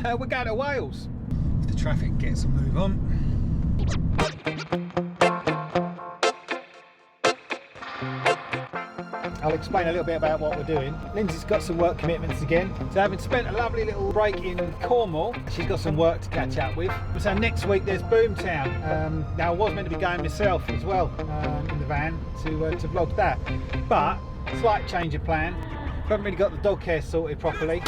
We're going to Wales. If the traffic gets a move on. I'll explain a little bit about what we're doing. Lyndsey's got some work commitments again. So having spent a lovely little break in Cornwall, she's got some work to catch up with. So next week there's Boomtown. Now I was meant to be going myself as well in the van to vlog that. But slight change of plan. Haven't really got the dog care sorted properly.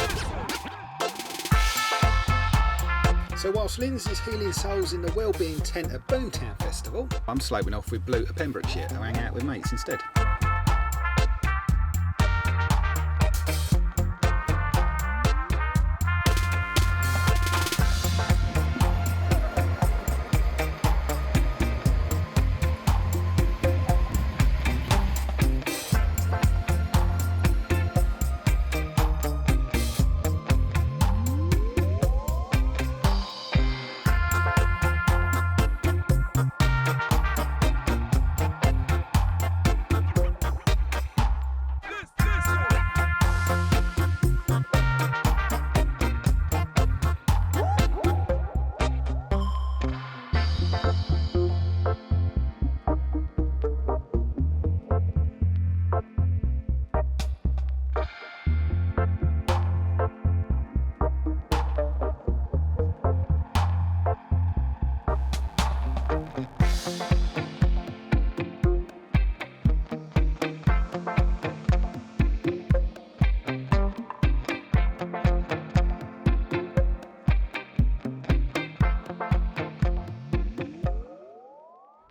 So whilst Lyndsey's healing souls in the wellbeing tent at Boomtown Festival, I'm sloping off with Blue to Pembrokeshire to hang out with mates instead.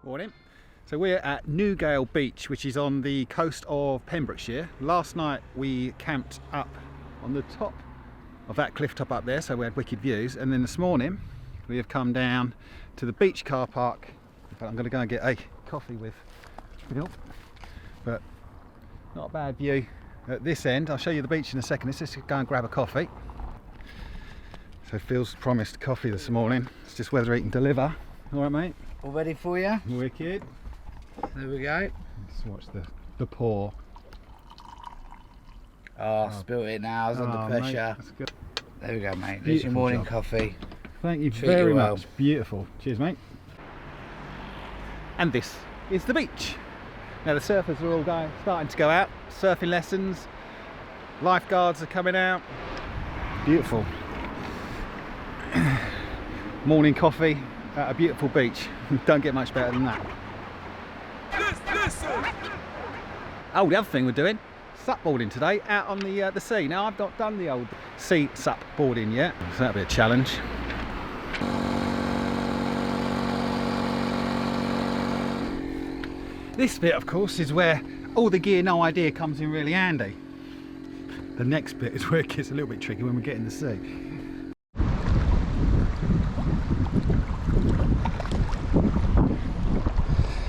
Morning. So we're at Newgale Beach, which is on the coast of Pembrokeshire. Last night we camped up on the top of that cliff top up there, so we had wicked views, and then this morning we have come down to the beach car park. But I'm going to go and get a coffee with Phil, but not a bad view at this end. I'll show you the beach in a second. Let's just go and grab a coffee. So Phil's promised coffee this morning. It's just whether he can deliver. All right, mate? All ready for you? Wicked. There we go. Let's watch the pour. Oh, spilt it now. I was under pressure. Mate, that's good. There we go, mate. There's your morning coffee. Thank you Treat very you well. much. Beautiful. Cheers, mate. And this is the beach. Now the surfers are all starting to go out. Surfing lessons. Lifeguards are coming out. Beautiful. Morning coffee at a beautiful beach. Don't get much better than that. Oh, the other thing we're doing, sup boarding today out on the sea. Now I've not done the old sea sup boarding yet, so that'll be a challenge. This bit, of course, is where all the gear no idea comes in really handy. The next bit is where it gets a little bit tricky when we get in the sea.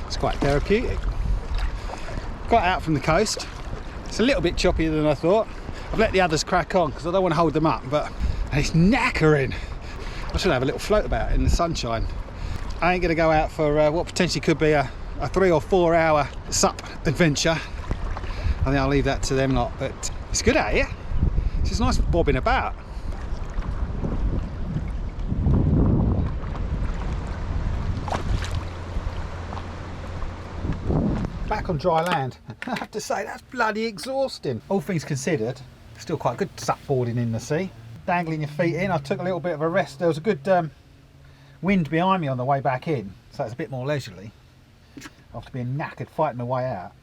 It's quite therapeutic. Got out from the coast. It's a little bit choppier than I thought. I've let the others crack on because I don't want to hold them up, but it's knackering. I should have a little float about in the sunshine. I ain't going to go out for what potentially could be a 3 or 4 hour sup adventure. I think I'll leave that to them lot, but it's good out here. It's just nice bobbing about. Back on dry land. I have to say, that's bloody exhausting. All things considered, still quite good sup boarding in the sea. Dangling your feet in. I took a little bit of a rest. There was a good wind behind me on the way back in, so it's a bit more leisurely. After being knackered fighting my way out,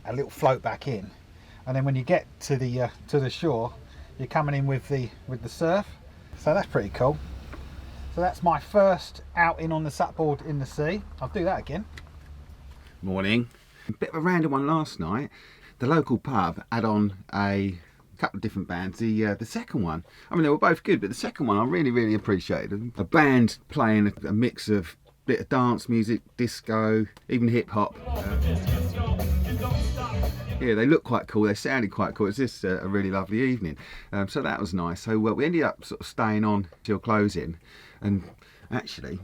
a little float back in, and then when you get to the shore, you're coming in with the surf. So that's pretty cool. So that's my first outing on the sup board in the sea. I'll do that again. Morning. A bit of a random one last night. The local pub had on a couple of different bands. The second one, I mean, they were both good, but the second one I really appreciated. A band playing a mix of bit of dance music, disco, even hip hop. Yeah, they looked quite cool. They sounded quite cool. It was just a really lovely evening. So that was nice. So we ended up sort of staying on till closing, and actually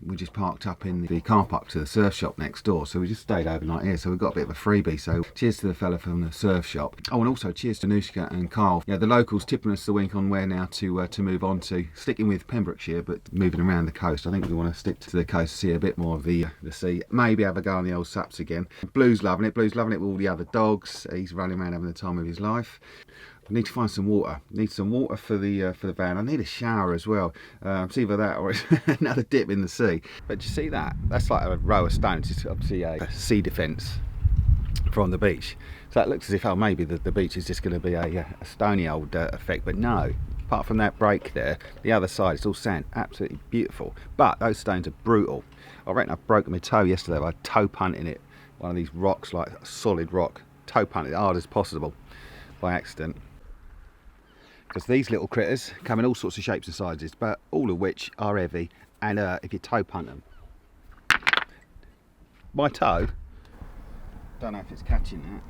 we just parked up in the car park to the surf shop next door, so we just stayed overnight here, so we got a bit of a freebie. So cheers to the fella from the surf shop. Oh, and also cheers to Nushka and Carl. Yeah, the locals tipping us the wink on where now to move on to, sticking with Pembrokeshire but moving around the coast. I think we want to stick to the coast, see a bit more of the sea, maybe have a go on the old saps again. Blue's loving it with all the other dogs. He's running around having the time of his life. I need to find some water. Need some water for the van. I need a shower as well. It's either that or it's another dip in the sea. But do you see that? That's like a row of stones. It's obviously a sea defence from the beach. So that looks as if, oh, maybe the beach is just going to be a stony old effect. But no. Apart from that break there, the other side, it's all sand. Absolutely beautiful. But those stones are brutal. I reckon I broke my toe yesterday by toe punting it. One of these rocks, like a solid rock. Toe punted it hard as possible by accident. Because these little critters come in all sorts of shapes and sizes, but all of which are heavy, and if you toe punt them. My toe, don't know if it's catching that.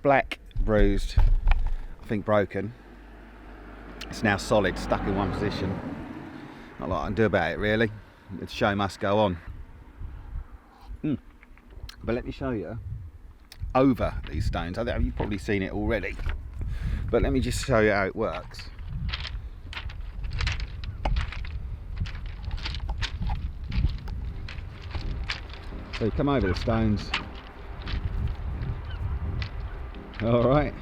Black, bruised, I think broken. It's now solid, stuck in one position. Not a lot I can do about it really. The show must go on. But let me show you over these stones. I think you've probably seen it already. But let me just show you how it works. So you come over the stones. Alright.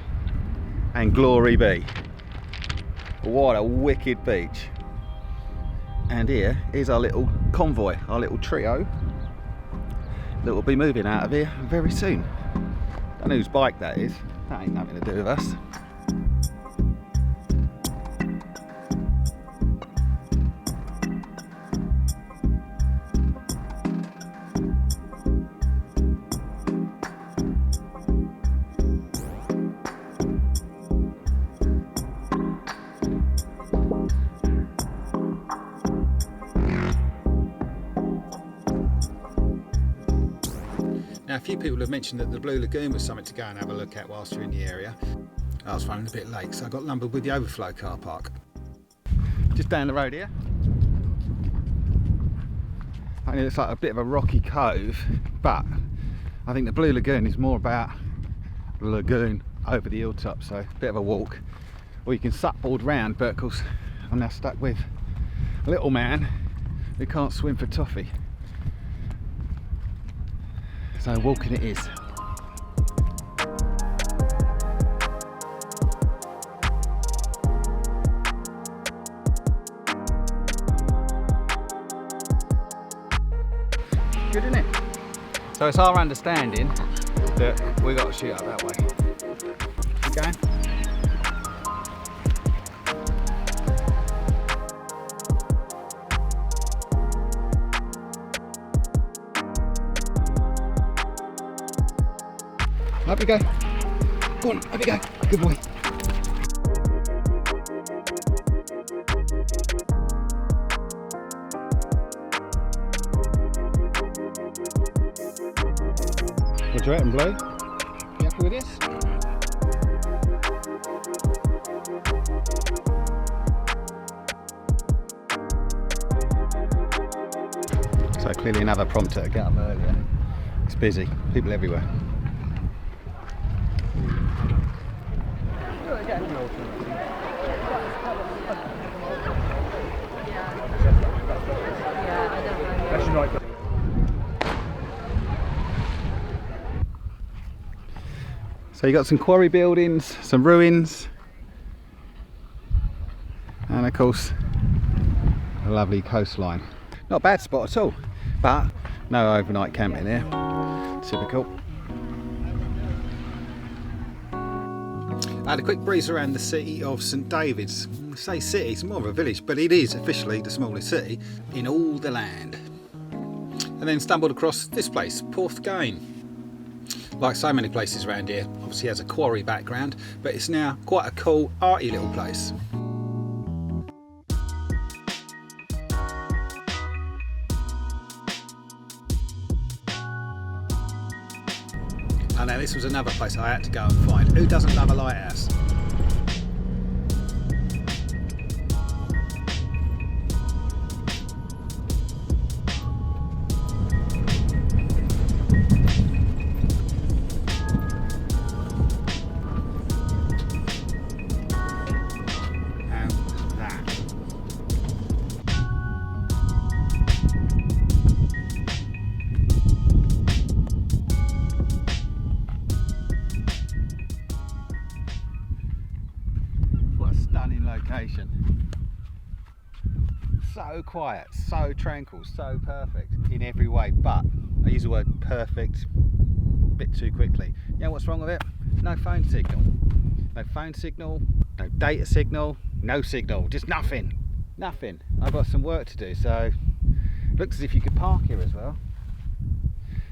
And glory be. What a wicked beach. And here's our little convoy, our little trio that will be moving out of here very soon. Don't know whose bike that is. That ain't nothing to do with us. Now, a few people have mentioned that the Blue Lagoon was something to go and have a look at whilst you're in the area. I was running a bit late, so I got lumbered with the overflow car park. Just down the road here. I mean, it's like a bit of a rocky cove, but I think the Blue Lagoon is more about the lagoon over the hilltop, so a bit of a walk. Or you can supboard round, but of course I'm now stuck with a little man who can't swim for toffee. So walking it is. Good, isn't it? So it's our understanding that we got to shoot up that way. Keep going. Up you go. Go on, up you go. Good boy. What do you reckon, Blue? You happy with this? So clearly another prompter to get up earlier. It's busy, people everywhere. So you got some quarry buildings, some ruins, and of course a lovely coastline. Not a bad spot at all, but no overnight camping here. Typical. I had a quick breeze around the city of St David's. I say city, it's more of a village, but it is officially the smallest city in all the land. And then stumbled across this place, Porthgain. Like so many places around here, obviously has a quarry background, but it's now quite a cool, arty little place. And now this was another place I had to go and find. Who doesn't love a lighthouse? Stunning location. So quiet, so tranquil, so perfect in every way, but I use the word perfect a bit too quickly. You know what's wrong with it? No phone signal. No phone signal, no data signal, no signal, just nothing. Nothing. I've got some work to do, so looks as if you could park here as well.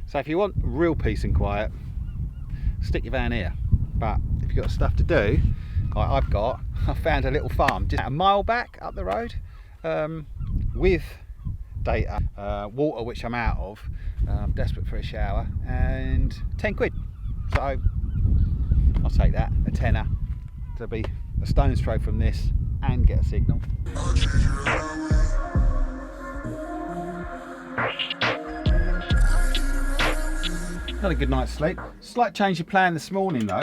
So if you want real peace and quiet, stick your van here. But if you've got stuff to do, like I found a little farm just a mile back up the road with data, water which I'm out of, I'm desperate for a shower, and 10 quid. So I'll take that, a tenner, to be a stone's throw from this and get a signal. Had a good night's sleep. Slight change of plan this morning though.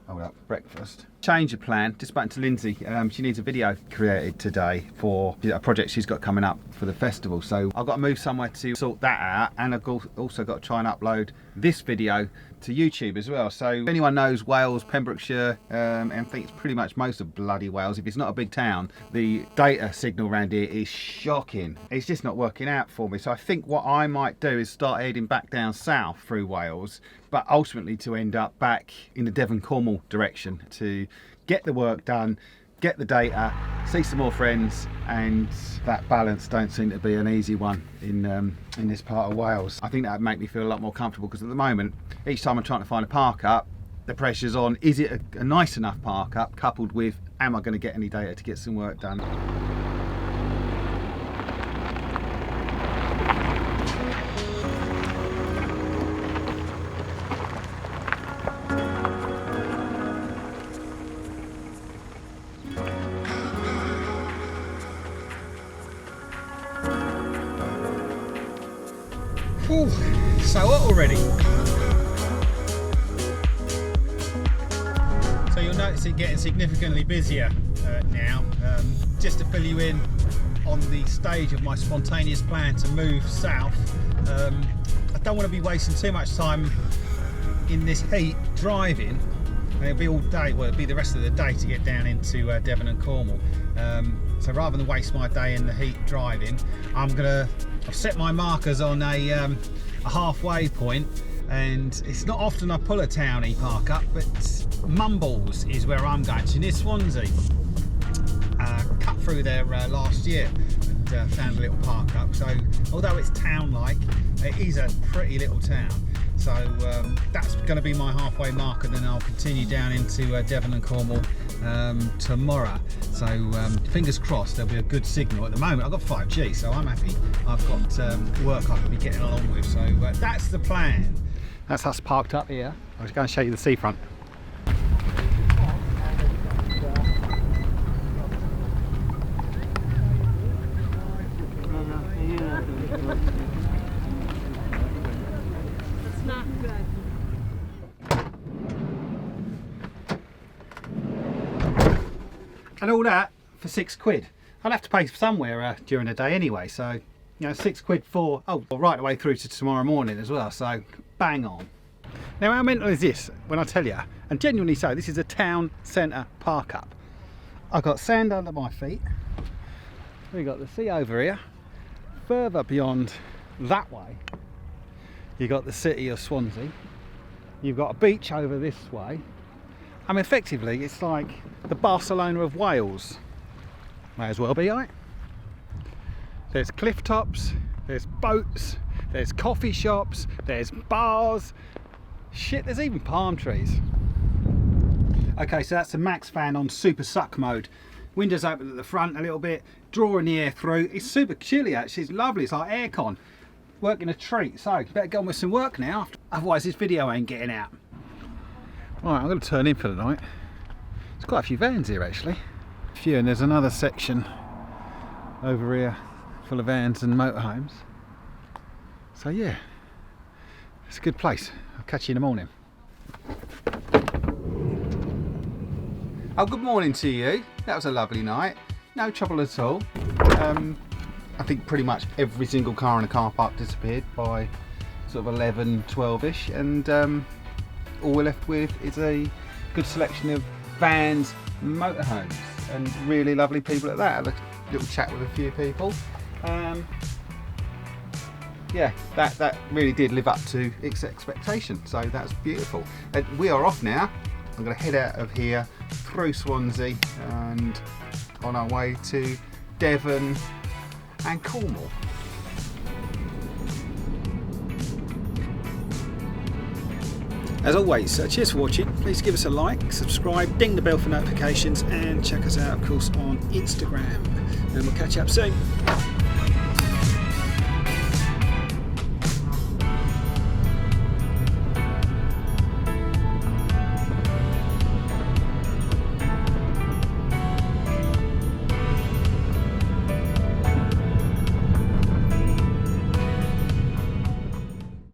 Hold up, breakfast. Change of plan, just back to Lyndsey. She needs a video created today for a project she's got coming up for the festival. So I've got to move somewhere to sort that out, and I've also got to try and upload this video to YouTube as well. So if anyone knows Wales, Pembrokeshire, and I think it's pretty much most of bloody Wales, if it's not a big town, the data signal around here is shocking. It's just not working out for me. So I think what I might do is start heading back down south through Wales, but ultimately to end up back in the Devon-Cornwall direction to get the work done, get the data, see some more friends, and that balance don't seem to be an easy one in this part of Wales. I think that would make me feel a lot more comfortable, because at the moment, each time I'm trying to find a park up, the pressure's on, is it a nice enough park up, coupled with, am I going to get any data to get some work done? Whew, so hot already. So you'll notice it getting significantly busier now. Just to fill you in on the stage of my spontaneous plan to move south, I don't want to be wasting too much time in this heat driving. And it'll be all day, well it'll be the rest of the day to get down into Devon and Cornwall. So rather than waste my day in the heat driving, I've set my markers on a halfway point, and it's not often I pull a townie park up, but Mumbles is where I'm going to, near Swansea. Cut through there last year and found a little park up. So although it's town-like, it is a pretty little town. So that's going to be my halfway mark, and then I'll continue down into Devon and Cornwall tomorrow. So fingers crossed there'll be a good signal. At the moment I've got 5G, so I'm happy. I've got work I can be getting along with, so that's the plan. That's us parked up here. I was going to show you the seafront. And all that for 6 quid. I'll have to pay somewhere during the day anyway, so you know, 6 quid for, oh, right the way through to tomorrow morning as well, so bang on. Now how mental is this when I tell you, and genuinely so, this is a town centre park up. I've got sand under my feet, we've got the sea over here, further beyond that way you've got the city of Swansea, you've got a beach over this way. I mean, effectively, it's like the Barcelona of Wales. May as well be, right? There's cliff tops, there's boats, there's coffee shops, there's bars. Shit, there's even palm trees. Okay, so that's the max fan on super suck mode. Windows open at the front a little bit, drawing the air through. It's super chilly actually, it's lovely, it's like aircon. Working a treat, so better get on with some work now, otherwise this video ain't getting out. Right, I'm going to turn in for the night. There's quite a few vans here actually. A few, and there's another section over here full of vans and motorhomes. So yeah, it's a good place. I'll catch you in the morning. Oh, good morning to you. That was a lovely night. No trouble at all. I think pretty much every single car in the car park disappeared by sort of 11, 12ish, and all we're left with is a good selection of vans, motorhomes. and really lovely people at that. Had a little chat with a few people. Yeah, that really did live up to its expectation, so that's beautiful. And we are off now. I'm going to head out of here through Swansea and on our way to Devon and Cornwall. As always, cheers for watching. Please give us a like, subscribe, ding the bell for notifications, and check us out, of course, on Instagram. And we'll catch up soon.